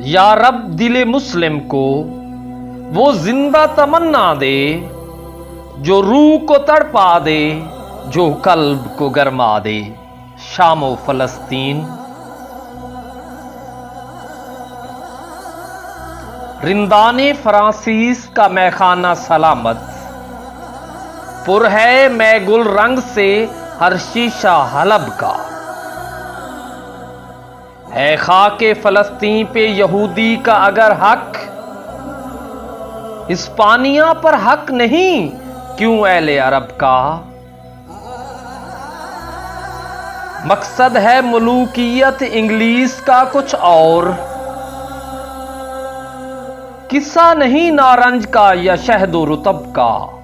या रब दिले मुस्लिम को वो जिंदा तमन्ना दे, जो रूह को तड़पा दे, जो कल्ब को गरमा दे। शामो फलस्तीन। रिंदाने फ्रांसीस का मैखाना सलामत, पुर है मैं गुल रंग से हर शीशा हलब का। है खाके फलस्तीन पे यहूदी का अगर हक, हिस्पानिया पर हक नहीं क्यों अहले अरब का। मकसद है मुलूकियत इंग्लिश का कुछ और, किस्सा नहीं नारंज का या शहदो रुतब का।